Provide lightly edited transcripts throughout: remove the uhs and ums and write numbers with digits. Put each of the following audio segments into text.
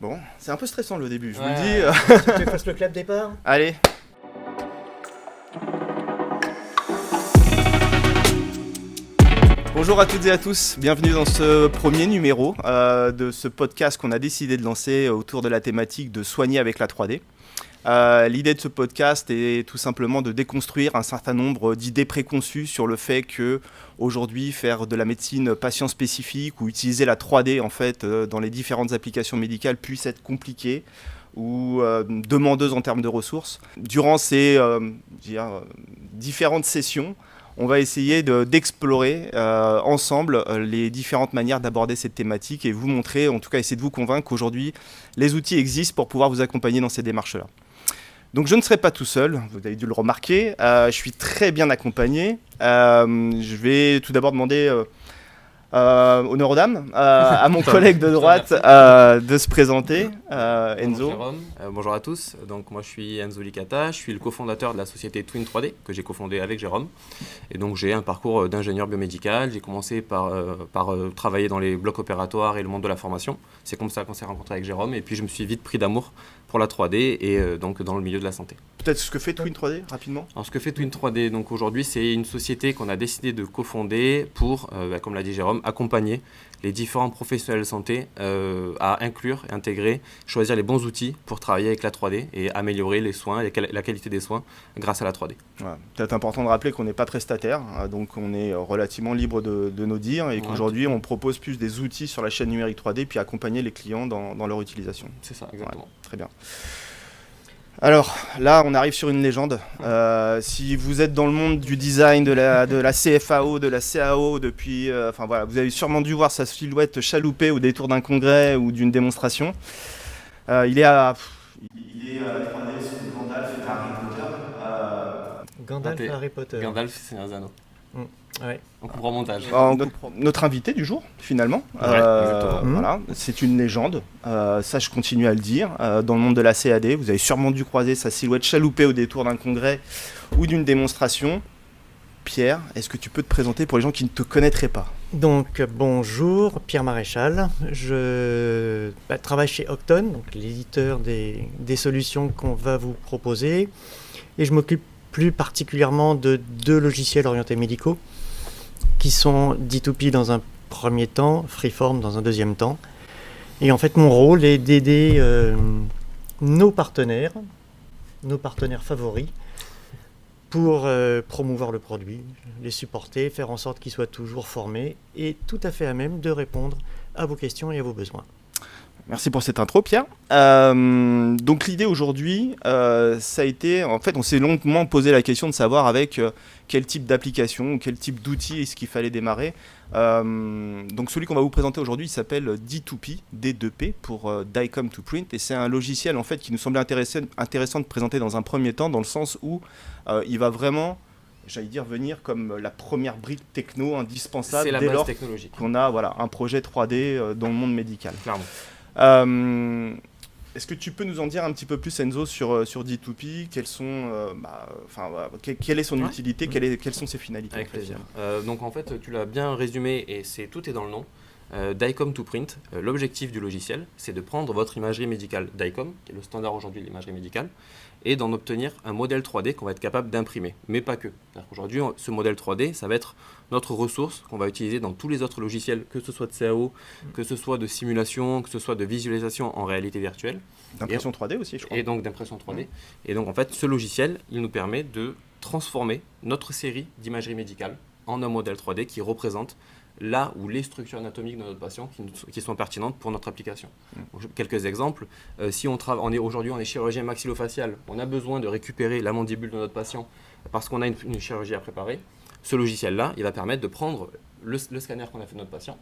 Bon, c'est un peu stressant le début, je vous Ouais. le dis. Tu fasses le clap départ. Allez. Bonjour à toutes et à tous, bienvenue dans ce premier numéro de ce podcast qu'on a décidé de lancer autour de la thématique de soigner avec la 3D. L'idée de ce podcast est tout simplement de déconstruire un certain nombre d'idées préconçues sur le fait que aujourd'hui faire de la médecine patient spécifique ou utiliser la 3D en fait dans les différentes applications médicales puisse être compliqué ou demandeuse en termes de ressources. Durant ces différentes sessions, on va essayer d'explorer ensemble les différentes manières d'aborder cette thématique et vous montrer, en tout cas essayer de vous convaincre qu'aujourd'hui les outils existent pour pouvoir vous accompagner dans ces démarches-là. Donc je ne serai pas tout seul, vous avez dû le remarquer, je suis très bien accompagné. Je vais tout d'abord demander honneur aux dames, à mon collègue de droite de se présenter, Enzo. Bonjour, bonjour à tous, donc moi je suis Enzo Licata, je suis le cofondateur de la société Twin 3D que j'ai cofondée avec Jérôme. Et donc j'ai un parcours d'ingénieur biomédical, j'ai commencé par travailler dans les blocs opératoires et le monde de la formation. C'est comme ça qu'on s'est rencontrés avec Jérôme et puis je me suis vite pris d'amour pour la 3D et donc dans le milieu de la santé. Peut-être ce que fait Twin 3D rapidement. Alors ce que fait Twin 3D, donc aujourd'hui c'est une société qu'on a décidé de cofonder pour, comme l'a dit Jérôme, accompagner les différents professionnels de santé à inclure et intégrer, choisir les bons outils pour travailler avec la 3D et améliorer les soins, la qualité des soins grâce à la 3D. Ouais, peut-être important de rappeler qu'on n'est pas prestataire, donc on est relativement libre de nos dires et qu'aujourd'hui on propose plus des outils sur la chaîne numérique 3D puis accompagner les clients dans leur utilisation. C'est ça, exactement. Ouais, très bien. Alors là, on arrive sur une légende. Si vous êtes dans le monde du design, de la CFAO, de la CAO depuis, voilà, vous avez sûrement dû voir sa silhouette chaloupée au détour d'un congrès ou d'une démonstration. Il est à 3D sous Gandalf et Harry Potter. Gandalf et Harry Potter. Gandalf, c'est un anneau. Ouais. On comprend au montage. Notre invité du jour, finalement. Voilà, c'est une légende. Ça, je continue à le dire. Dans le monde de la CAD, vous avez sûrement dû croiser sa silhouette chaloupée au détour d'un congrès ou d'une démonstration. Pierre, est-ce que tu peux te présenter pour les gens qui ne te connaîtraient pas ? Donc bonjour, Pierre Maréchal. Je travaille chez Octon, donc l'éditeur des solutions qu'on va vous proposer. Et je m'occupe plus particulièrement de deux logiciels orientés médicaux qui sont D2P dans un premier temps, Freeform dans un deuxième temps. Et en fait, mon rôle est d'aider nos partenaires favoris, pour promouvoir le produit, les supporter, faire en sorte qu'ils soient toujours formés et tout à fait à même de répondre à vos questions et à vos besoins. Merci pour cette intro, Pierre. Donc l'idée aujourd'hui, ça a été, en fait, on s'est longuement posé la question de savoir avec quel type d'application, quel type d'outil est-ce qu'il fallait démarrer. Donc celui qu'on va vous présenter aujourd'hui, il s'appelle D2P, D2P pour DICOM to Print, et c'est un logiciel en fait qui nous semblait intéressant de présenter dans un premier temps, dans le sens où il va vraiment, j'allais dire, venir comme la première brique techno indispensable. C'est la dès base lors technologique. qu'on a un projet 3D dans le monde médical. Clairement. Est-ce que tu peux nous en dire un petit peu plus, Enzo, sur D2P, quelle est son utilité, quelles sont ses finalités? Avec plaisir. Donc en fait, tu l'as bien résumé et tout est dans le nom. DICOM to Print, l'objectif du logiciel, c'est de prendre votre imagerie médicale DICOM, qui est le standard aujourd'hui de l'imagerie médicale, et d'en obtenir un modèle 3D qu'on va être capable d'imprimer, mais pas que. Aujourd'hui, ce modèle 3D, ça va être notre ressource qu'on va utiliser dans tous les autres logiciels, que ce soit de CAO, que ce soit de simulation, que ce soit de visualisation en réalité virtuelle. D'impression 3D aussi, je crois. Et donc d'impression 3D. Et donc en fait, ce logiciel, il nous permet de transformer notre série d'imagerie médicale en un modèle 3D qui représente là où les structures anatomiques de notre patient qui sont pertinentes pour notre application. Donc, quelques exemples. Si aujourd'hui on est chirurgien maxillofacial, on a besoin de récupérer la mandibule de notre patient parce qu'on a une chirurgie à préparer. Ce logiciel-là, il va permettre de prendre le scanner qu'on a fait de notre patient,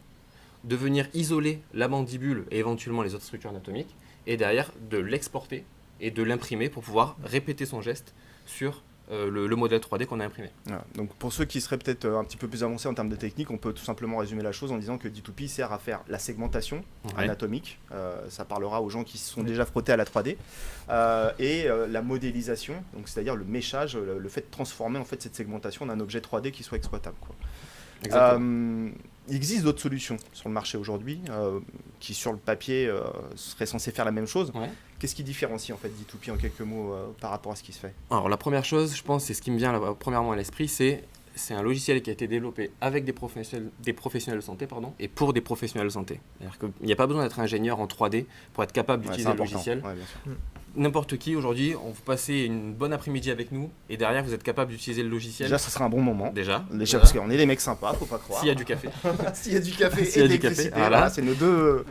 de venir isoler la mandibule et éventuellement les autres structures anatomiques, et derrière de l'exporter et de l'imprimer pour pouvoir répéter son geste sur le modèle 3D qu'on a imprimé. Voilà. Donc pour ceux qui seraient peut-être un petit peu plus avancés en termes de technique, on peut tout simplement résumer la chose en disant que D2P sert à faire la segmentation anatomique, ça parlera aux gens qui se sont déjà frottés à la 3D, et la modélisation, donc c'est-à-dire le méchage, le fait de transformer en fait cette segmentation en un objet 3D qui soit exploitable, quoi. Exactement. il existe d'autres solutions sur le marché aujourd'hui qui, sur le papier, seraient censées faire la même chose. Ouais. Qu'est-ce qui différencie en fait D2P en quelques mots par rapport à ce qui se fait? Alors la première chose, je pense, c'est ce qui me vient premièrement à l'esprit, c'est un logiciel qui a été développé avec des professionnels de santé et pour des professionnels de santé. C'est-à-dire qu'il n'y a pas besoin d'être ingénieur en 3D pour être capable d'utiliser le logiciel. Ouais, bien sûr. N'importe qui aujourd'hui, on vous passez une bonne après-midi avec nous et derrière vous êtes capable d'utiliser le logiciel. Déjà, ça sera un bon moment. Déjà Parce qu'on est des mecs sympas, faut pas croire. S'il y a du café. S'il y a du café S'il y et a de du café, l'électricité, voilà. voilà, c'est nos deux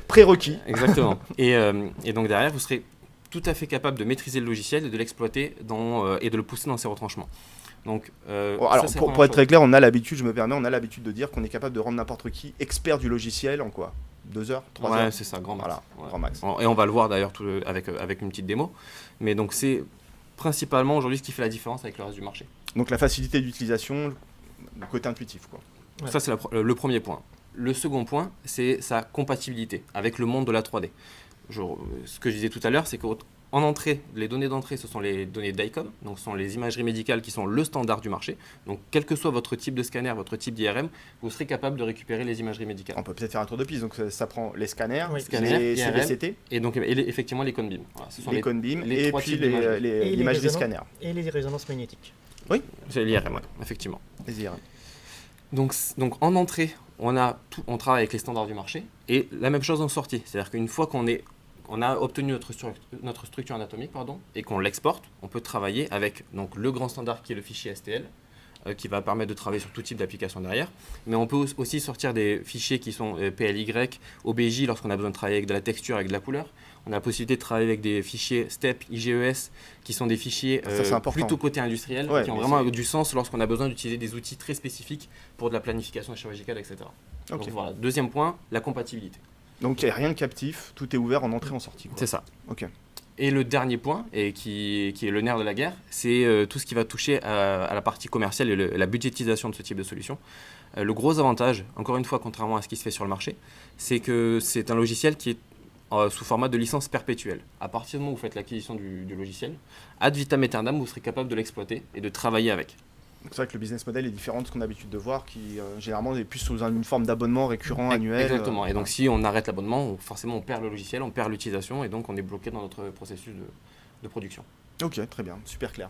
prérequis. Exactement. Et donc derrière, vous serez tout à fait capable de maîtriser le logiciel et de l'exploiter et de le pousser dans ses retranchements. Donc, alors, pour être très clair, on a l'habitude de dire qu'on est capable de rendre n'importe qui expert du logiciel en quoi? 2 heures, 3 heures. Ouais, c'est ça, grand max. Voilà, Ouais. grand max. Et on va le voir d'ailleurs avec une petite démo. Mais donc c'est principalement aujourd'hui ce qui fait la différence avec le reste du marché. Donc la facilité d'utilisation, le côté intuitif, quoi. Ouais. Ça, c'est le premier point. Le second point, c'est sa compatibilité avec le monde de la 3D. Ce que je disais tout à l'heure, c'est qu'en entrée, les données d'entrée, ce sont les données DICOM, donc ce sont les imageries médicales qui sont le standard du marché. Donc quel que soit votre type de scanner, votre type d'IRM, vous serez capable de récupérer les imageries médicales. On peut peut-être faire un tour de piste. Donc ça prend les scanners, Oui. Scanners, les IRM, CBCT, Et donc effectivement les Conbeam. Voilà, ce sont les Conbeam les et trois puis types d'imagerie. Et l'imagerie les scanner. Et les résonances magnétiques. C'est l'IRM, ouais, effectivement. Les IRM. Donc en entrée, on travaille avec les standards du marché et la même chose en sortie. C'est-à-dire qu'une fois qu'on a obtenu notre structure anatomique et qu'on l'exporte, on peut travailler avec donc, le grand standard qui est le fichier STL, qui va permettre de travailler sur tout type d'application derrière. Mais on peut aussi sortir des fichiers qui sont PLY, OBJ lorsqu'on a besoin de travailler avec de la texture, avec de la couleur. On a la possibilité de travailler avec des fichiers STEP, IGES, qui sont des fichiers plutôt côté industriel, qui ont vraiment du sens lorsqu'on a besoin d'utiliser des outils très spécifiques pour de la planification chirurgicale, etc. Okay. Donc voilà, deuxième point, la compatibilité. Donc il n'y a rien de captif, tout est ouvert en entrée en sortie. C'est ça. Ok. Et le dernier point, et qui est le nerf de la guerre, c'est tout ce qui va toucher à la partie commerciale et la budgétisation de ce type de solution. Le gros avantage, encore une fois, contrairement à ce qui se fait sur le marché, c'est que c'est un logiciel qui est sous format de licence perpétuelle. À partir du moment où vous faites l'acquisition du logiciel, ad vitam aeternam, vous serez capable de l'exploiter et de travailler avec. C'est vrai que le business model est différent de ce qu'on a l'habitude de voir, qui généralement est plus sous une forme d'abonnement récurrent annuel. Exactement. Et donc si on arrête l'abonnement, forcément on perd le logiciel, on perd l'utilisation et donc on est bloqué dans notre processus de production. Ok, très bien, super clair.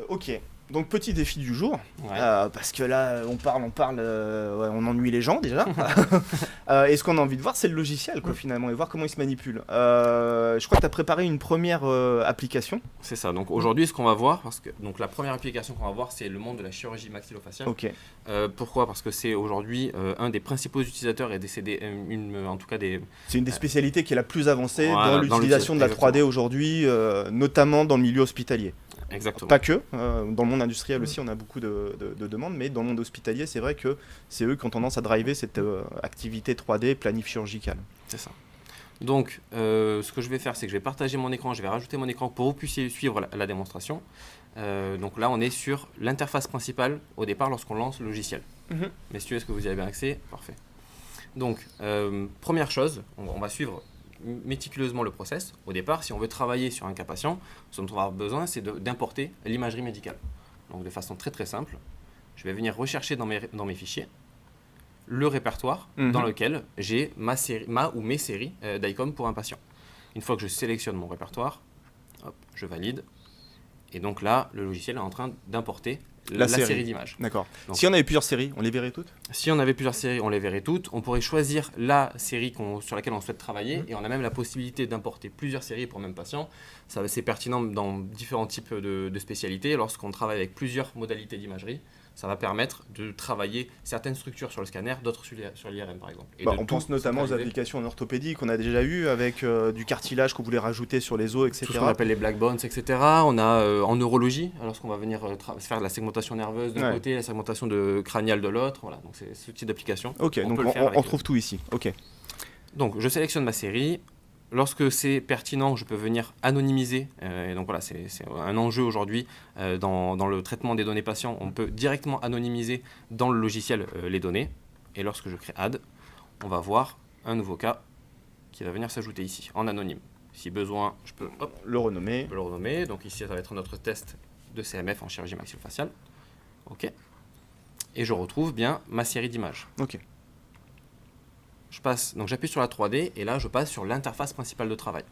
Ok. Donc petit défi du jour, Ouais. parce que là on parle, on ennuie les gens déjà. Et ce qu'on a envie de voir c'est le logiciel quoi, finalement, et voir comment il se manipule. Je crois que tu as préparé une première application. C'est ça, donc aujourd'hui ce qu'on va voir, donc la première application qu'on va voir c'est le monde de la chirurgie maxillofaciale. Ok. Pourquoi? Parce que c'est aujourd'hui un des principaux utilisateurs et c'est C'est une des spécialités qui est la plus avancée Voilà, dans l'utilisation de la 3D exactement. aujourd'hui, notamment dans le milieu hospitalier. Exactement. Pas que, dans le monde industriel aussi on a beaucoup de demandes, mais dans le monde hospitalier c'est vrai que c'est eux qui ont tendance à driver cette activité 3D planif chirurgicale. C'est ça. Donc ce que je vais faire c'est que je vais partager mon écran, je vais rajouter mon écran pour que vous puissiez suivre la démonstration. Donc là on est sur l'interface principale au départ lorsqu'on lance le logiciel. Messieurs, est-ce que vous y avez bien accès? Parfait. Donc première chose, on va suivre méticuleusement le process. Au départ, si on veut travailler sur un cas patient, ce dont on va avoir besoin, c'est d'importer l'imagerie médicale. Donc de façon très très simple, je vais venir rechercher dans mes fichiers le répertoire dans lequel j'ai ma ou mes séries d'ICOM pour un patient. Une fois que je sélectionne mon répertoire, hop, je valide. Et donc là, le logiciel est en train d'importer la série d'images. D'accord. Donc, si on avait plusieurs séries, on les verrait toutes? Si on avait plusieurs séries, on les verrait toutes. On pourrait choisir la série sur laquelle on souhaite travailler et on a même la possibilité d'importer plusieurs séries pour le même patient. C'est pertinent dans différents types de spécialités. Lorsqu'on travaille avec plusieurs modalités d'imagerie, ça va permettre de travailler certaines structures sur le scanner, d'autres sur l'IRM par exemple. On pense notamment aux applications en orthopédie qu'on a déjà eues avec du cartilage qu'on voulait rajouter sur les os, etc. Tout ce qu'on appelle les black bones, etc. On a en neurologie, lorsqu'on va venir faire de la segmentation nerveuse d'un côté, la segmentation crânienne de l'autre. Voilà, donc c'est ce type d'application. Ok, donc on trouve tout ici. Ok. Donc je sélectionne ma série. Lorsque c'est pertinent, je peux venir anonymiser. Et donc voilà, c'est un enjeu aujourd'hui dans le traitement des données patients. On peut directement anonymiser dans le logiciel les données. Et lorsque je crée add, on va voir un nouveau cas qui va venir s'ajouter ici, en anonyme. Si besoin, je peux le renommer. Donc ici, ça va être notre test de CMF en chirurgie maxillofaciale. OK. et je retrouve bien ma série d'images. Ok. Donc j'appuie sur la 3D et là je passe sur l'interface principale de travail.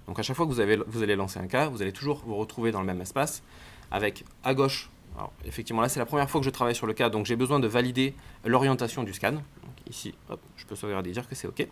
Donc à chaque fois que vous allez lancer un cas, vous allez toujours vous retrouver dans le même espace avec à gauche, alors effectivement là c'est la première fois que je travaille sur le cas, donc j'ai besoin de valider l'orientation du scan. Donc ici, hop, je peux sauvegarder et dire que c'est OK.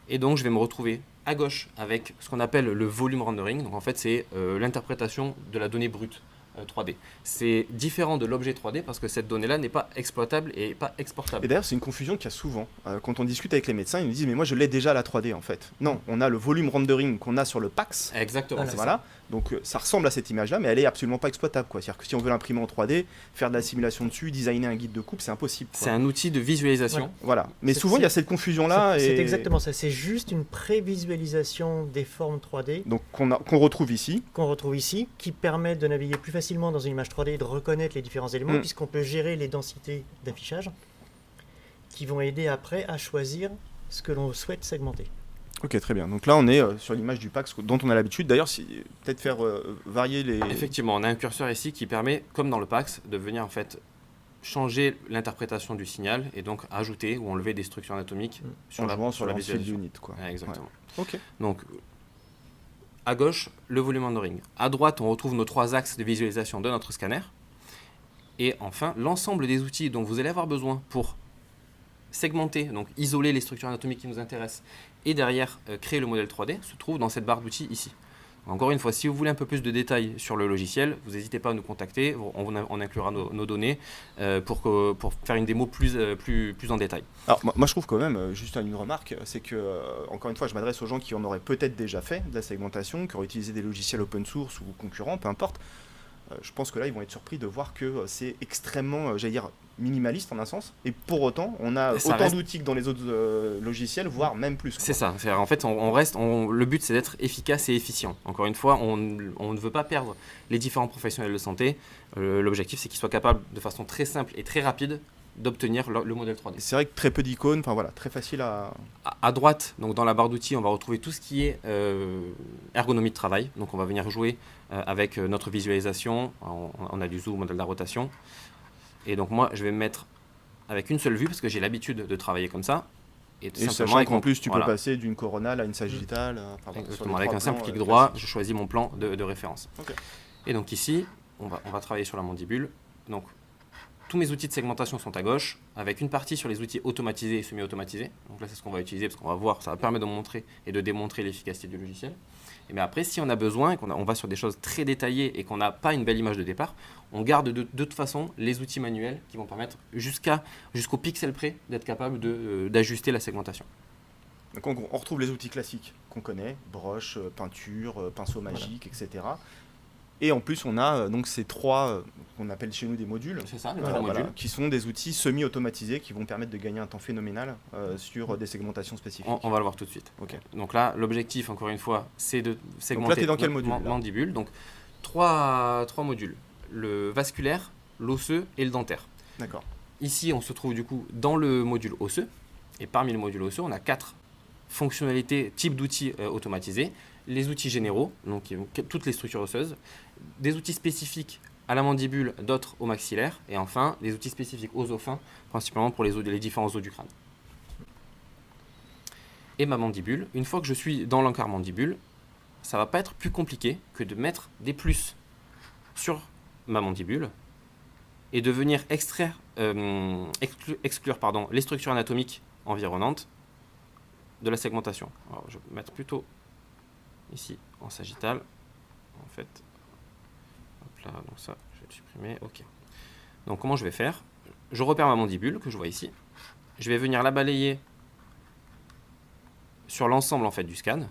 Et donc je vais me retrouver à gauche avec ce qu'on appelle le volume rendering. Donc en fait c'est l'interprétation de la donnée brute 3D. C'est différent de l'objet 3D parce que cette donnée-là n'est pas exploitable et pas exportable. Et d'ailleurs, c'est une confusion qu'il y a souvent. Quand on discute avec les médecins, ils nous disent mais moi je l'ai déjà la 3D en fait. Non, on a le volume rendering qu'on a sur le PAX. Exactement, c'est Voilà. ça. Donc ça ressemble à cette image-là, mais elle est absolument pas exploitable, quoi. C'est-à-dire que si on veut l'imprimer en 3D, faire de la simulation dessus, designer un guide de coupe, c'est impossible, quoi. C'est un outil de visualisation. Voilà. Mais souvent il y a cette confusion-là. C'est et... exactement ça. C'est juste une prévisualisation des formes 3D Donc qu'on retrouve ici. qu'on retrouve ici, qui permet de naviguer plus facilement dans une image 3D et de reconnaître les différents éléments, puisqu'on peut gérer les densités d'affichage, qui vont aider après à choisir ce que l'on souhaite segmenter. Ok, très bien. Donc là, on est sur l'image du PAX dont on a l'habitude. D'ailleurs, peut-être faire varier les... Effectivement, on a un curseur ici qui permet, comme dans le PAX, de venir en fait changer l'interprétation du signal et donc ajouter ou enlever des structures anatomiques sur la visualisation. field unit, quoi. Ouais, exactement. Ouais. Ok. Donc, à gauche, le volume rendering. À droite, on retrouve nos 3 axes de visualisation de notre scanner. Et enfin, l'ensemble des outils dont vous allez avoir besoin pour segmenter, donc isoler les structures anatomiques qui nous intéressent, et derrière créer le modèle 3D, se trouve dans cette barre d'outils ici. Encore une fois, si vous voulez un peu plus de détails sur le logiciel, vous n'hésitez pas à nous contacter, on inclura nos données pour faire une démo plus en détail. Alors moi je trouve quand même, juste une remarque, c'est que, encore une fois, je m'adresse aux gens qui en auraient peut-être déjà fait de la segmentation, qui auraient utilisé des logiciels open source ou concurrents, peu importe. Je pense que là, ils vont être surpris de voir que c'est extrêmement, j'allais dire, minimaliste en un sens. Et pour autant, on a autant d'outils que dans les autres logiciels, voire même plus, quoi. C'est ça. En fait, le but, c'est d'être efficace et efficient. Encore une fois, on ne veut pas perdre les différents professionnels de santé. L'objectif, c'est qu'ils soient capables, de façon très simple et très rapide, d'obtenir le modèle 3D. C'est vrai que très peu d'icônes, enfin voilà, très facile à droite, donc dans la barre d'outils, on va retrouver tout ce qui est ergonomie de travail. Donc on va venir jouer avec notre visualisation. On a du zoom, modèle de la rotation. Et donc moi, je vais me mettre avec une seule vue parce que j'ai l'habitude de travailler comme ça. Et sachant qu'en plus, tu peux passer d'une coronale à une sagittale. Exactement, avec un simple clic droit, je choisis mon plan de référence. Okay. Et donc ici, on va travailler sur la mandibule. Donc tous mes outils de segmentation sont à gauche, avec une partie sur les outils automatisés et semi-automatisés. Donc là, c'est ce qu'on va utiliser parce qu'on va voir, ça va permettre de montrer et de démontrer l'efficacité du logiciel. Et bien après, si on a besoin et on va sur des choses très détaillées et qu'on n'a pas une belle image de départ, on garde de toute façon les outils manuels qui vont permettre jusqu'au pixel près d'être capable d'ajuster la segmentation. Donc on retrouve les outils classiques qu'on connaît, broche, peinture, pinceau magique, etc. Et en plus, on a donc ces 3 qu'on appelle chez nous des modules. C'est ça, les modules. Qui sont des outils semi-automatisés qui vont permettre de gagner un temps phénoménal sur des segmentations spécifiques. On va le voir tout de suite. Okay. Donc là, l'objectif, encore une fois, c'est de segmenter. Donc là, tu es dans quel module mandibule. Donc 3 modules. Le vasculaire, l'osseux et le dentaire. D'accord. Ici, on se trouve du coup dans le module osseux. Et parmi le module osseux, on a 4 fonctionnalités, types d'outils automatisés. Les outils généraux, donc toutes les structures osseuses, des outils spécifiques à la mandibule, d'autres au maxillaire, et enfin des outils spécifiques aux os fins, principalement pour les différents os du crâne. Et ma mandibule, une fois que je suis dans l'encart mandibule, ça va pas être plus compliqué que de mettre des plus sur ma mandibule et de venir exclure les structures anatomiques environnantes de la segmentation. Alors, je vais mettre plutôt ici en sagittal, en fait. Hop là, donc ça, je vais le supprimer. Ok. Donc comment je vais faire? Je repère ma mandibule que je vois ici. Je vais venir la balayer sur l'ensemble en fait du scan.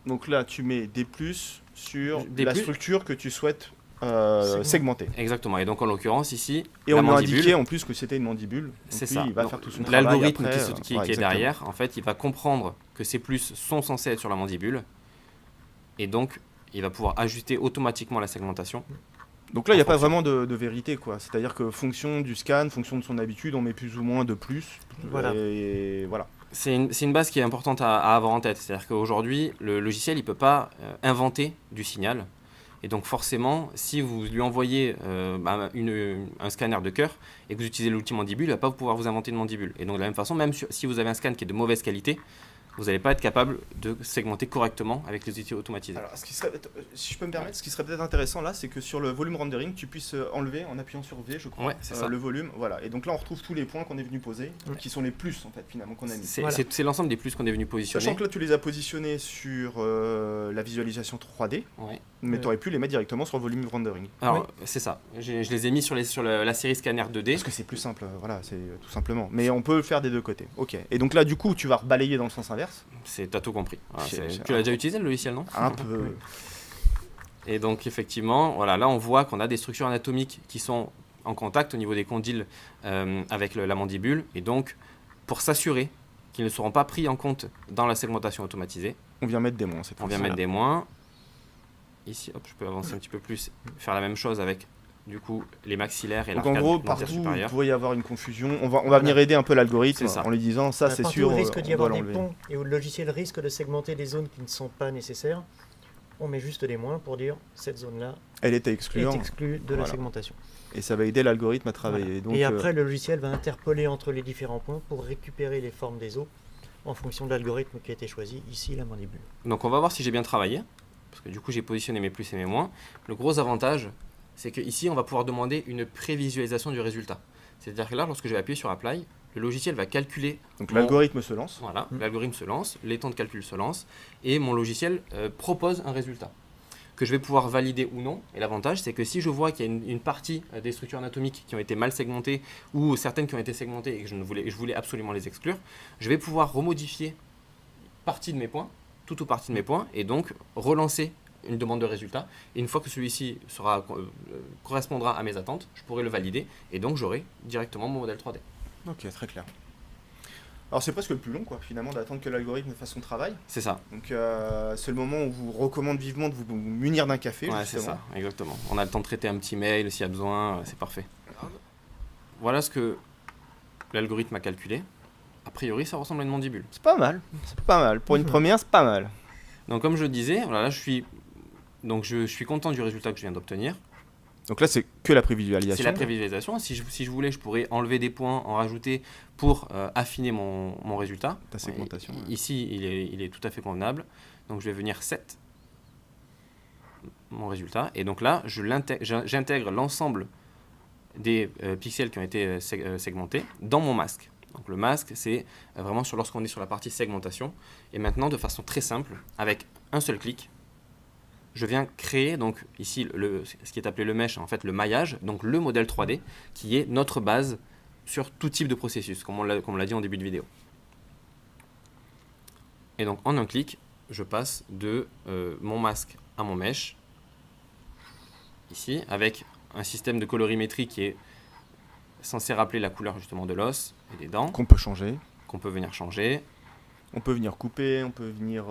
Donc là, tu mets des plus sur la plus structure que tu souhaites segmenter. Exactement. Et donc en l'occurrence ici, et on a indiqué en plus que c'était une mandibule. C'est ça. Il va faire tout son travail. L'algorithme après, qui est derrière, en fait, il va comprendre que ces plus sont censés être sur la mandibule. Et donc, il va pouvoir ajuster automatiquement la segmentation. Donc là, il n'y a pas vraiment de vérité, quoi. C'est-à-dire que fonction du scan, fonction de son habitude, on met plus ou moins de plus. Voilà. Et voilà. C'est une base qui est importante à avoir en tête. C'est-à-dire qu'aujourd'hui, le logiciel, il ne peut pas inventer du signal. Et donc forcément, si vous lui envoyez un scanner de cœur et que vous utilisez l'outil mandibule, il ne va pas pouvoir vous inventer une mandibule. Et donc de la même façon, même si vous avez un scan qui est de mauvaise qualité, vous n'allez pas être capable de segmenter correctement avec les outils automatisés. Alors, si je peux me permettre, ce qui serait peut-être intéressant là, c'est que sur le volume rendering, tu puisses enlever en appuyant sur V, je crois, Ouais, c'est ça. le volume. Voilà. Et donc là, on retrouve tous les points qu'on est venu poser, qui sont les plus en fait finalement qu'on a mis. C'est l'ensemble des plus qu'on est venu positionner. Sachant que là, tu les as positionnés sur la visualisation 3D, mais tu aurais pu les mettre directement sur le volume rendering. Alors, c'est ça. Je les ai mis sur la série scanner 2D. Parce que c'est plus simple, voilà, c'est tout simplement. Mais on peut le faire des deux côtés. Ok. Et donc là, du coup, tu vas balayer dans le sens inverse. T'as tout compris. Voilà, tu l'as déjà utilisé le logiciel, non? Un peu. Et donc effectivement, voilà, là on voit qu'on a des structures anatomiques qui sont en contact au niveau des condyles avec la mandibule. Et donc, pour s'assurer qu'ils ne seront pas pris en compte dans la segmentation automatisée, on vient mettre des moins. On vient mettre des moins. Ici, hop, je peux avancer un petit peu plus, faire la même chose avec du coup les maxillaires et l'arcade. Donc en gros, partout où il pourrait y avoir une confusion, on va venir aider un peu l'algorithme en lui disant ça c'est sûr. Partout où il risque d'y avoir des ponts et où le logiciel risque de segmenter des zones qui ne sont pas nécessaires, on met juste des moins pour dire cette zone-là est exclue de la segmentation. Et ça va aider l'algorithme à travailler. Voilà. Donc, et après, le logiciel va interpoler entre les différents points pour récupérer les formes des os en fonction de l'algorithme qui a été choisi, ici la mandibule. Donc on va voir si j'ai bien travaillé, parce que du coup j'ai positionné mes plus et mes moins. Le gros avantage, c'est qu'ici, on va pouvoir demander une prévisualisation du résultat. C'est-à-dire que là, lorsque je vais appuyer sur Apply, le logiciel va calculer... Donc l'algorithme se lance. Voilà, l'algorithme se lance, les temps de calcul se lancent, et mon logiciel propose un résultat que je vais pouvoir valider ou non. Et l'avantage, c'est que si je vois qu'il y a une partie des structures anatomiques qui ont été mal segmentées, ou certaines qui ont été segmentées et que je voulais absolument les exclure, je vais pouvoir remodifier partie de mes points, toute ou partie de mes points, et donc relancer une demande de résultat, et une fois que celui-ci correspondra à mes attentes, je pourrai le valider, et donc j'aurai directement mon modèle 3D. Ok, très clair. Alors c'est presque le plus long, quoi, finalement, d'attendre que l'algorithme fasse son travail. C'est ça. Donc c'est le moment où on vous recommande vivement de vous munir d'un café. Ouais, c'est ça, exactement. On a le temps de traiter un petit mail s'il y a besoin, c'est parfait. Voilà ce que l'algorithme a calculé. A priori, ça ressemble à une mandibule. C'est pas mal, Pour une première, c'est pas mal. Donc comme je le disais, voilà, là je suis content du résultat que je viens d'obtenir. Donc là, c'est que la prévisualisation. C'est la prévisualisation. Si je voulais, je pourrais enlever des points, en rajouter pour affiner mon résultat. Ta segmentation. Ici, il est tout à fait convenable. Donc je vais venir set mon résultat. Et donc là, j'intègre l'ensemble des pixels qui ont été segmentés dans mon masque. Donc le masque, c'est vraiment lorsqu'on est sur la partie segmentation. Et maintenant, de façon très simple, avec un seul clic, je viens créer donc ici ce qui est appelé le mesh, en fait le maillage, donc le modèle 3D qui est notre base sur tout type de processus, comme on l'a dit en début de vidéo. Et donc en un clic, je passe de mon masque à mon mesh, ici, avec un système de colorimétrie qui est censé rappeler la couleur justement de l'os et des dents. Qu'on peut changer. Qu'on peut venir changer. On peut venir couper, on peut venir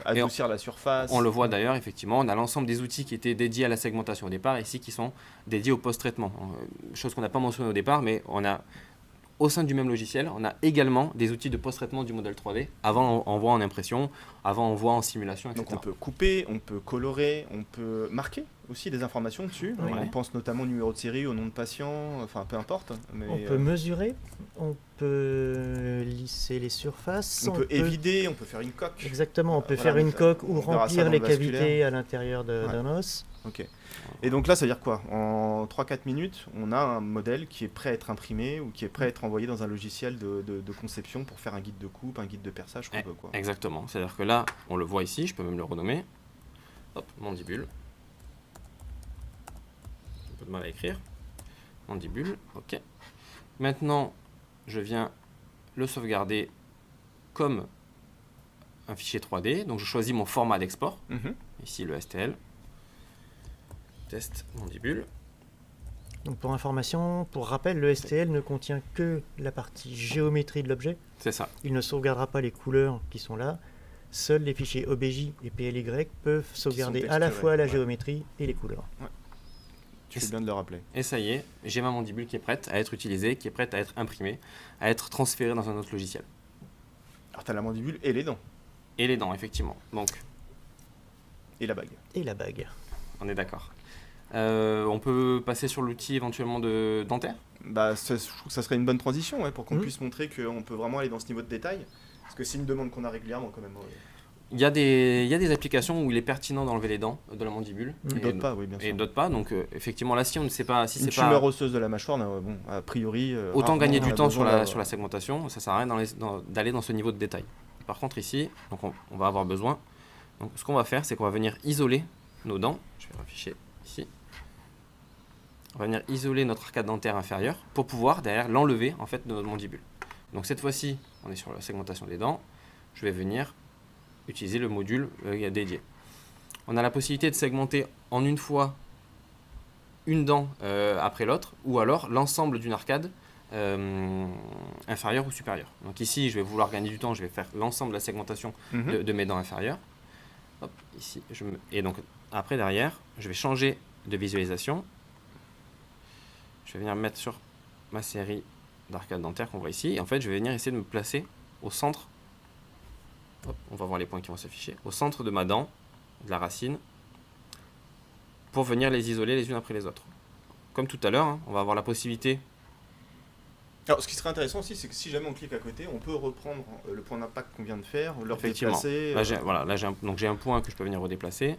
adoucir la surface. On le voit d'ailleurs, effectivement, on a l'ensemble des outils qui étaient dédiés à la segmentation au départ, ici qui sont dédiés au post-traitement. Chose qu'on n'a pas mentionné au départ, mais on a, au sein du même logiciel, on a également des outils de post-traitement du modèle 3D. Avant, on voit en impression, avant, on voit en simulation, etc. Donc on peut couper, on peut colorer, on peut marquer aussi des informations dessus. Oui. On pense notamment au numéro de série, au nom de patient, enfin peu importe. Mais on peut mesurer, on peut lisser les surfaces. On peut évider, on peut faire une coque. Exactement, on peut faire une coque ou remplir les cavités à l'intérieur d'un os. Ok. Et donc là, ça veut dire quoi? En 3-4 minutes, on a un modèle qui est prêt à être imprimé ou qui est prêt à être envoyé dans un logiciel de conception pour faire un guide de coupe, un guide de perçage, qu'on veut, quoi. Exactement. C'est-à-dire que là, on le voit ici, je peux même le renommer. Hop, mandibule. Un peu de mal à écrire. Mandibule, ok. Maintenant, je viens le sauvegarder comme un fichier 3D. Donc je choisis mon format d'export. Ici le STL. Test mandibule. Donc pour information, pour rappel, le STL ne contient que la partie géométrie de l'objet. C'est ça. Il ne sauvegardera pas les couleurs qui sont là. Seuls les fichiers OBJ et PLY peuvent sauvegarder à la fois la géométrie et les couleurs. Ouais. Tu fais bien de le rappeler. Et ça y est, j'ai ma mandibule qui est prête à être utilisée, qui est prête à être imprimée, à être transférée dans un autre logiciel. Alors tu as la mandibule et les dents. Et les dents, effectivement. Donc. Et la bague. Et la bague. On est d'accord. On peut passer sur l'outil éventuellement de dentaire. Bah, je trouve que ça serait une bonne transition, ouais, pour qu'on Mhm. puisse montrer qu'on peut vraiment aller dans ce niveau de détail. Parce que c'est une demande qu'on a régulièrement quand même. Ouais. Il y a des applications où il est pertinent d'enlever les dents de la mandibule. Mhm. Et D'autres pas, oui, bien Et sûr. d'autres pas. Donc effectivement, là, si on ne sait pas, si Une c'est tumeur pas, osseuse de la mâchoire, bon, a priori. autant rarement gagner on du a temps sur besoin la segmentation, ça sert à rien d'aller dans ce niveau de détail. Par contre ici, donc on va avoir besoin. Donc ce qu'on va faire, c'est qu'on va venir isoler nos dents. Je vais afficher ici. On va venir isoler notre arcade dentaire inférieure pour pouvoir derrière l'enlever en fait de notre mandibule. Donc cette fois-ci, on est sur la segmentation des dents. Je vais venir utiliser le module dédié. On a la possibilité de segmenter en une fois une dent après l'autre, ou alors l'ensemble d'une arcade inférieure ou supérieure. Donc ici, je vais vouloir gagner du temps, je vais faire l'ensemble de la segmentation Mhm. de mes dents inférieures. Hop, ici, et donc après derrière, je vais changer de visualisation. Je vais venir me mettre sur ma série d'arcades dentaires qu'on voit ici. Et en fait, je vais venir essayer de me placer au centre. Hop, on va voir les points qui vont s'afficher. Au centre de ma dent, de la racine, pour venir les isoler les unes après les autres. Comme tout à l'heure, hein, on va avoir la possibilité. Alors, ce qui serait intéressant aussi, c'est que si jamais on clique à côté, on peut reprendre le point d'impact qu'on vient de faire, le Effectivement. redéplacer. Là, j'ai un point que je peux venir redéplacer.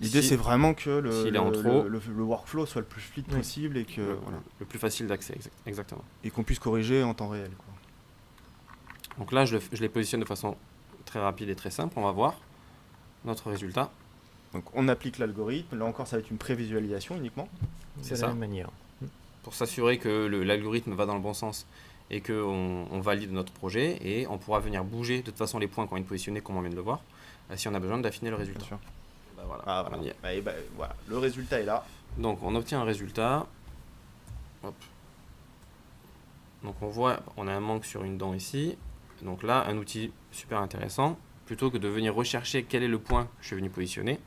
L'idée, Ici, c'est vraiment que s'il est en trop, le workflow soit le plus fluide Oui. possible et que voilà, le plus facile d'accès, exactement. et qu'on puisse corriger en temps réel, quoi. Donc là, je les positionne de façon très rapide et très simple. On va voir notre résultat. Donc, on applique l'algorithme. Là encore, ça va être une prévisualisation uniquement. C'est De ça. la même manière. Pour s'assurer que l'algorithme va dans le bon sens et qu'on valide notre projet, et on pourra venir bouger de toute façon les points qui ont été positionnés comme on vient de le voir, si on a besoin d'affiner le résultat. Bien sûr. Bah voilà, Ah, on voilà. y est. Voilà. Le résultat est là. Donc on obtient un résultat. Hop. Donc on voit, on a un manque sur une dent ici. Donc là, un outil super intéressant. Plutôt que de venir rechercher quel est le point que je suis venu positionner,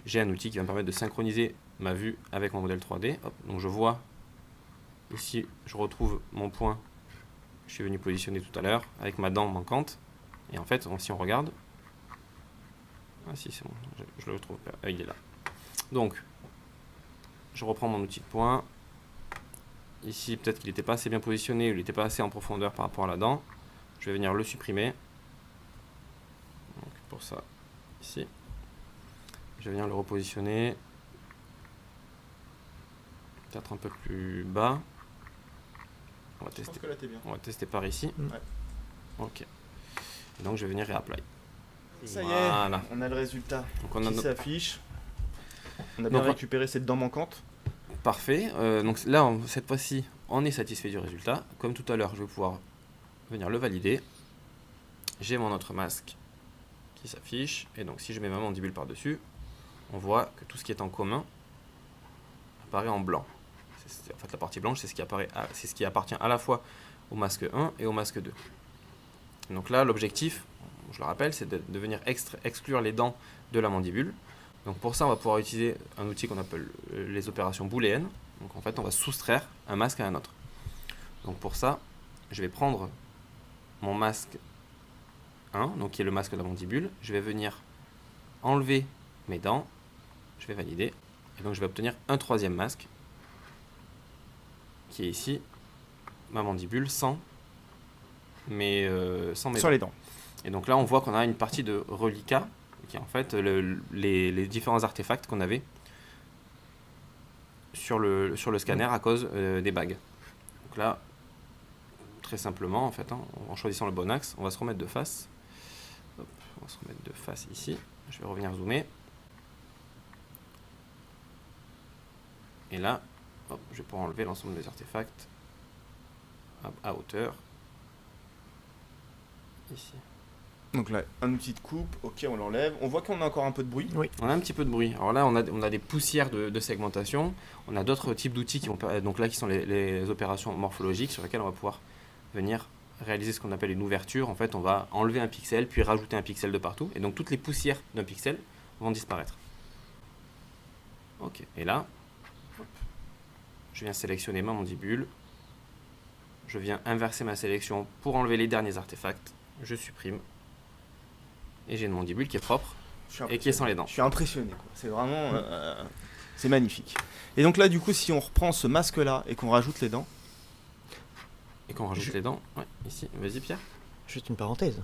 j'ai un outil qui va me permettre de synchroniser ma vue avec mon modèle 3D. Hop. Donc je vois ici, je retrouve mon point que je suis venu positionner tout à l'heure avec ma dent manquante. Et en fait, si on regarde, ah si c'est bon, je le retrouve, il est là. Donc, je reprends mon outil de point. Ici, peut-être qu'il n'était pas assez bien positionné, ou il n'était pas assez en profondeur par rapport à la dent. Je vais venir le supprimer. Donc, pour ça, ici. Je vais venir le repositionner. Peut-être un peu plus bas. On va Je tester. pense que là, t'es bien. On va tester par ici. Mm. Ouais. Ok. Et donc, je vais venir réapply. Ça y est, Voilà. on a le résultat Donc, on a qui notre- s'affiche. On a bien Donc, récupéré cette dent manquante. Parfait. Donc là, cette fois-ci, on est satisfait du résultat. Comme tout à l'heure, je vais pouvoir venir le valider. J'ai mon autre masque qui s'affiche. Et donc, si je mets ma mandibule par-dessus, on voit que tout ce qui est en commun apparaît en blanc. En fait, la partie blanche, c'est ce qui appartient à la fois au masque 1 et au masque 2. Donc là, l'objectif, je le rappelle, c'est de venir exclure les dents de la mandibule. Donc pour ça, on va pouvoir utiliser un outil qu'on appelle les opérations booléennes. Donc en fait, on va soustraire un masque à un autre. Donc pour ça, je vais prendre mon masque 1, donc qui est le masque de la mandibule. Je vais venir enlever mes dents. Je vais valider. Et donc je vais obtenir un troisième masque, qui est ici, ma mandibule sans mes Sur dents. les dents. Et donc là, on voit qu'on a une partie de reliquat, qui est en fait les différents artefacts qu'on avait sur le scanner à cause des bagues. Donc là, très simplement, en fait, hein, en choisissant le bon axe, on va se remettre de face. Hop, on va se remettre de face ici. Je vais revenir zoomer. Et là, hop, je vais pouvoir enlever l'ensemble des artefacts à hauteur. Ici. Donc là, un outil de coupe, ok, on l'enlève. On voit qu'on a encore un peu de bruit. Oui. On a un petit peu de bruit. Alors là, on a des poussières de segmentation. On a d'autres types d'outils qui sont les opérations morphologiques sur lesquelles on va pouvoir venir réaliser ce qu'on appelle une ouverture. En fait, on va enlever un pixel, puis rajouter un pixel de partout. Et donc, toutes les poussières d'un pixel vont disparaître. Ok. Et là, hop, je viens sélectionner ma mandibule. Je viens inverser ma sélection pour enlever les derniers artefacts. Je supprime. Et j'ai une mandibule qui est propre. et qui est sans les dents. Je suis impressionné, quoi. C'est vraiment... c'est magnifique. Et donc là, du coup, si on reprend ce masque-là et qu'on rajoute les dents... Et qu'on rajoute les dents, ouais, ici, vas-y Pierre. Juste une parenthèse.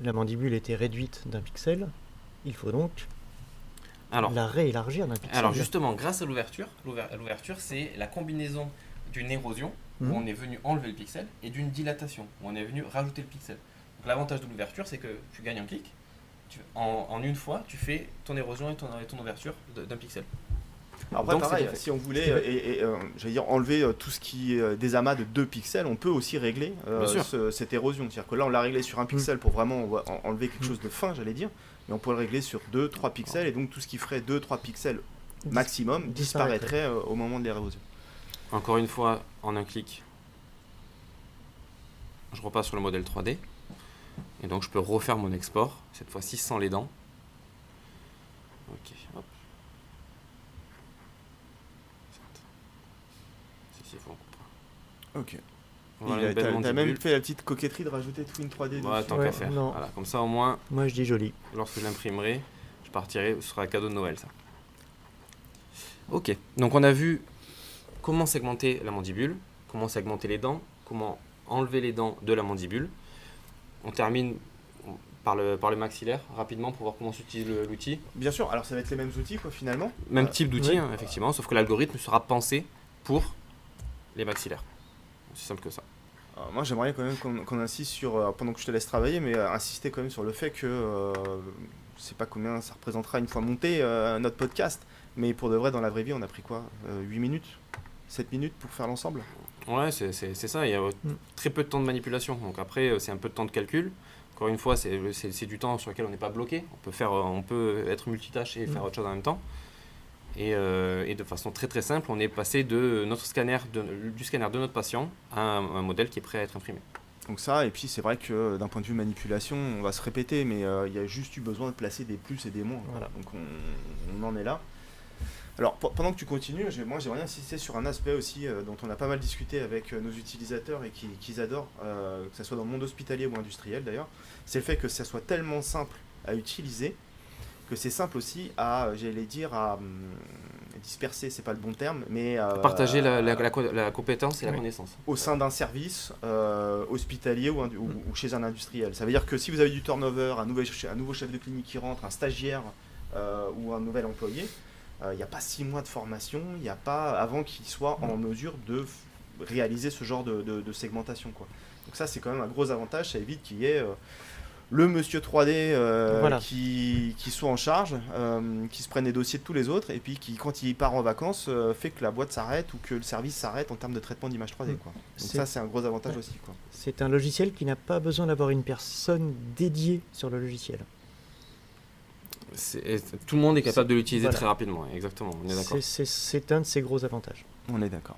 La mandibule était réduite d'1 pixel. Il faut donc la réélargir d'1 pixel. Alors justement, grâce à l'ouverture, c'est la combinaison d'une érosion, où on est venu enlever le pixel, et d'une dilatation, où on est venu rajouter le pixel. Donc l'avantage de l'ouverture, c'est que tu gagnes un clic. En une fois, tu fais ton érosion et ton ouverture d'1 pixel. Alors après, pareil, si on voulait j'allais dire, enlever tout ce qui est des amas de 2 pixels, on peut aussi régler cette érosion. C'est-à-dire que là, on l'a réglé sur 1 pixel pour vraiment enlever quelque chose de fin, j'allais dire. Mais on peut le régler sur 2-3 pixels, et donc tout ce qui ferait 2-3 pixels maximum disparaîtrait au moment de l'érosion. Encore une fois, en un clic, je repasse sur le modèle 3D. Et donc je peux refaire mon export, cette fois-ci sans les dents. Ok, hop. Ok. Voilà, t'as même fait la petite coquetterie de rajouter Twin 3D ouais, dessus. tant qu'à faire. Voilà, comme ça au moins. Moi je dis joli. Lorsque je l'imprimerai, je partirai, ce sera un cadeau de Noël ça. Ok, donc on a vu comment segmenter la mandibule, comment segmenter les dents, comment enlever les dents de la mandibule. On termine par le maxillaire rapidement pour voir comment s'utilise l'outil. Bien sûr, alors ça va être les mêmes outils quoi finalement. Même type d'outil effectivement, sauf que l'algorithme sera pensé pour les maxillaires. C'est simple que ça. Alors, moi j'aimerais quand même qu'on insiste sur, pendant que je te laisse travailler, mais insister quand même sur le fait que je sais pas combien ça représentera une fois monté notre podcast, mais pour de vrai dans la vraie vie on a pris quoi 8 minutes 7 minutes pour faire l'ensemble. Ouais, c'est ça, il y a très peu de temps de manipulation, donc après c'est un peu de temps de calcul. Encore une fois, c'est du temps sur lequel on n'est pas bloqué, on peut être multitâche et faire autre chose en même temps. Et de façon très très simple, on est passé de notre scanner, du scanner de notre patient à un modèle qui est prêt à être imprimé. Donc ça, et puis c'est vrai que d'un point de vue manipulation, on va se répéter, mais il y a juste eu besoin de placer des plus et des moins. Voilà. Donc on en est là. Alors pendant que tu continues, moi j'aimerais insister sur un aspect aussi dont on a pas mal discuté avec nos utilisateurs et qu'ils adorent, que ce soit dans le monde hospitalier ou industriel d'ailleurs, c'est le fait que ça soit tellement simple à utiliser, que c'est simple aussi à, j'allais dire, à disperser, c'est pas le bon terme, mais à partager la compétence et la connaissance. Au sein d'un service hospitalier ou chez un industriel. Ça veut dire que si vous avez du turnover, un nouveau chef de clinique qui rentre, un stagiaire ou un nouvel employé, il n'y a pas 6 mois de formation, il n'y a pas avant qu'il soit en mesure de réaliser ce genre de segmentation, quoi. Donc ça c'est quand même un gros avantage, ça évite qu'il y ait le monsieur 3D qui soit en charge, qui se prenne les dossiers de tous les autres, et puis qui quand il part en vacances fait que la boîte s'arrête ou que le service s'arrête en termes de traitement d'image 3D, quoi. Donc ça c'est un gros avantage aussi, quoi. C'est un logiciel qui n'a pas besoin d'avoir une personne dédiée sur le logiciel. Tout le monde est capable de l'utiliser très rapidement, exactement, on est d'accord. C'est un de ses gros avantages. On est d'accord.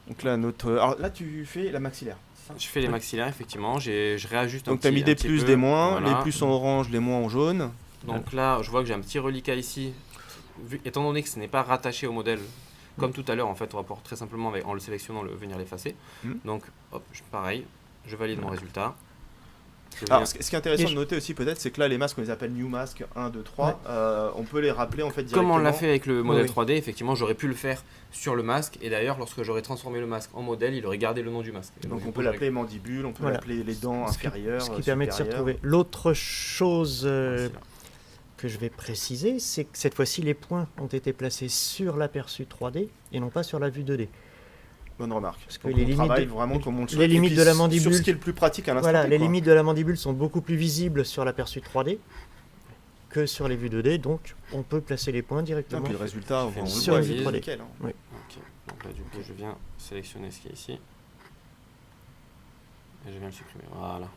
Donc là, alors là tu fais la maxillaire. Je fais les maxillaires, effectivement, je réajuste donc tu as mis des plus, des moins, les plus en orange, les moins en jaune. Donc là, je vois que j'ai un petit reliquat ici, étant donné que ce n'est pas rattaché au modèle, comme tout à l'heure, en fait, on va pouvoir très simplement, en le sélectionnant, venir l'effacer. Donc, hop, pareil, je valide mon résultat. Alors, ce qui est intéressant de noter aussi peut-être, c'est que là les masques on les appelle New Mask 1, 2, 3, on peut les rappeler en fait directement. Comme on l'a fait avec le modèle 3D, effectivement j'aurais pu le faire sur le masque, et d'ailleurs lorsque j'aurais transformé le masque en modèle, il aurait gardé le nom du masque. Et donc on peut l'appeler mandibule, on peut l'appeler les dents inférieures, ce qui permet de s'y retrouver. L'autre chose que je vais préciser, c'est que cette fois-ci les points ont été placés sur l'aperçu 3D et non pas sur la vue 2D. Bonne remarque. Parce que les travaille vraiment comme on le souhaite. Les limites de la mandibule, sur ce qui est le plus pratique à l'instant. Voilà, les limites de la mandibule sont beaucoup plus visibles sur l'aperçu 3D que sur les vues 2D, donc on peut placer les points directement. Et puis le résultat, on sur le une vue 3D. nickel, hein. Oui. Ok. Donc là du coup je viens sélectionner ce qui est ici et je viens le supprimer. Voilà.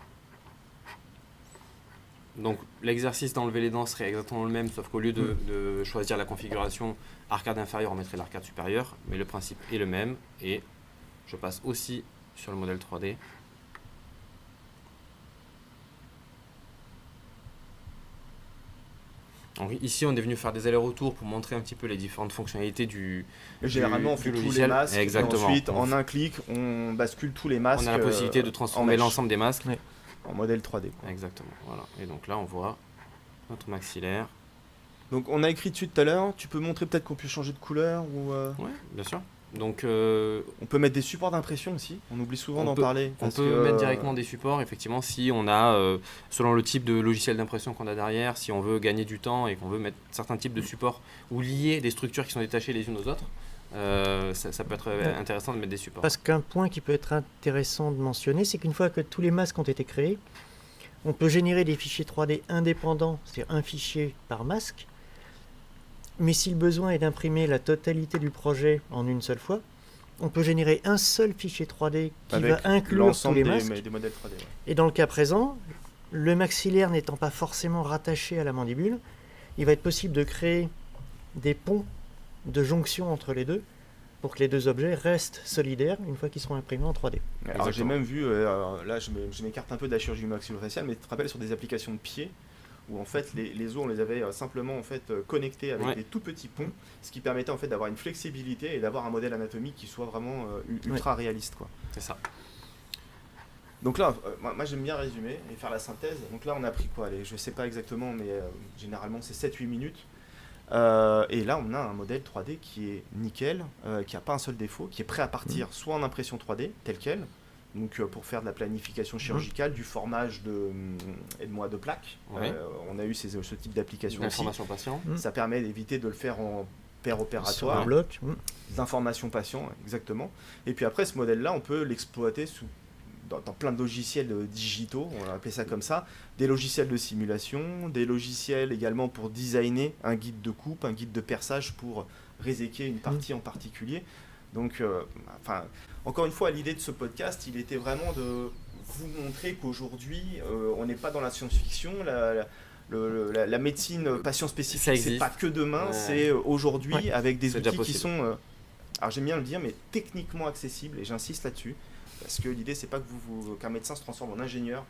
Donc l'exercice d'enlever les dents serait exactement le même, sauf qu'au lieu de choisir la configuration arcade inférieure, on mettrait l'arcade supérieure, mais le principe est le même, et je passe aussi sur le modèle 3D. Donc ici on est venu faire des allers-retours pour montrer un petit peu les différentes fonctionnalités du généralement on fait tous les masques. Exactement. Et ensuite en un clic on bascule tous les masques. On a la possibilité de transformer l'ensemble des masques. En modèle 3D. Quoi. Exactement, voilà. Et donc là, on voit notre maxillaire. Donc on a écrit dessus tout à l'heure, tu peux montrer peut-être qu'on peut changer de couleur ou Oui, bien sûr. Donc, on peut mettre des supports d'impression aussi, on oublie souvent d'en parler. On peut mettre directement des supports, effectivement, si on a, selon le type de logiciel d'impression qu'on a derrière, si on veut gagner du temps et qu'on veut mettre certains types de supports ou lier des structures qui sont détachées les unes aux autres, ça peut être intéressant de mettre des supports. Parce qu'un point qui peut être intéressant de mentionner, c'est qu'une fois que tous les masques ont été créés, on peut générer des fichiers 3D indépendants, c'est-à-dire un fichier par masque. Mais si le besoin est d'imprimer la totalité du projet en une seule fois, on peut générer un seul fichier 3D qui avec va inclure tous les masques. des modèles 3D. Ouais. Et dans le cas présent, le maxillaire n'étant pas forcément rattaché à la mandibule, il va être possible de créer des ponts de jonction entre les deux pour que les deux objets restent solidaires une fois qu'ils seront imprimés en 3D. Alors j'ai même vu, là je m'écarte un peu de la chirurgie maxillofaciale, mais tu te rappelles sur des applications de pied où en fait les os on les avait simplement en fait connectés avec des tout petits ponts, ce qui permettait en fait d'avoir une flexibilité et d'avoir un modèle anatomique qui soit vraiment ultra réaliste quoi. C'est ça. Donc là, moi j'aime bien résumer et faire la synthèse. Donc là on a pris quoi, allez, je sais pas exactement, mais généralement c'est 7-8 minutes. Et là on a un modèle 3D qui est nickel, qui n'a pas un seul défaut, qui est prêt à partir soit en impression 3D telle quelle, donc pour faire de la planification chirurgicale, du formage de plaques. Ouais. On a eu ce type d'application aussi. L'information patient. Ça permet d'éviter de le faire en paire Sur un opératoire, bloc. d'information patient, exactement. Et puis après ce modèle-là, on peut l'exploiter dans plein de logiciels digitaux, on va appeler ça comme ça, des logiciels de simulation, des logiciels également pour designer un guide de coupe, un guide de perçage pour réséquer une partie en particulier. Donc, encore une fois, l'idée de ce podcast, il était vraiment de vous montrer qu'aujourd'hui, on n'est pas dans la science-fiction, la médecine patient spécifique, c'est pas que demain, c'est aujourd'hui avec des outils qui sont, alors j'aime bien le dire, mais techniquement accessibles, et j'insiste là-dessus. Parce que l'idée, c'est pas que qu'un médecin se transforme en ingénieur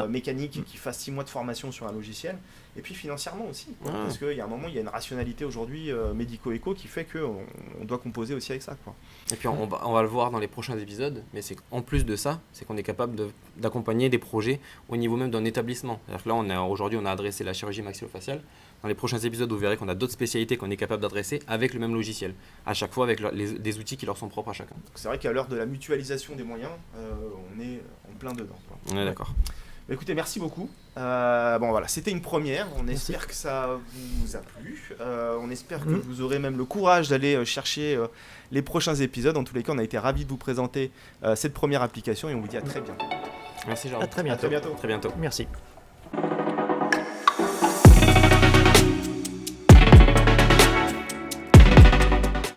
mécanique qui fasse 6 mois de formation sur un logiciel. Et puis financièrement aussi. Parce qu'il y a un moment, il y a une rationalité aujourd'hui médico-éco qui fait qu'on doit composer aussi avec ça. Quoi. Et puis on va le voir dans les prochains épisodes, mais c'est en plus de ça, c'est qu'on est capable d'accompagner des projets au niveau même d'un établissement. C'est-à-dire que là, aujourd'hui, on a adressé la chirurgie maxillofaciale. Dans les prochains épisodes, vous verrez qu'on a d'autres spécialités qu'on est capable d'adresser avec le même logiciel. À chaque fois, avec des outils qui leur sont propres à chacun. C'est vrai qu'à l'heure de la mutualisation des moyens, on est en plein dedans. Quoi. On est d'accord. Écoutez, merci beaucoup. Bon voilà, c'était une première. On espère que ça vous a plu. On espère que vous aurez même le courage d'aller chercher les prochains épisodes. En tous les cas, on a été ravis de vous présenter cette première application et on vous dit à très bientôt. Merci Jean. À très bientôt. À très bientôt. Très bientôt. Merci.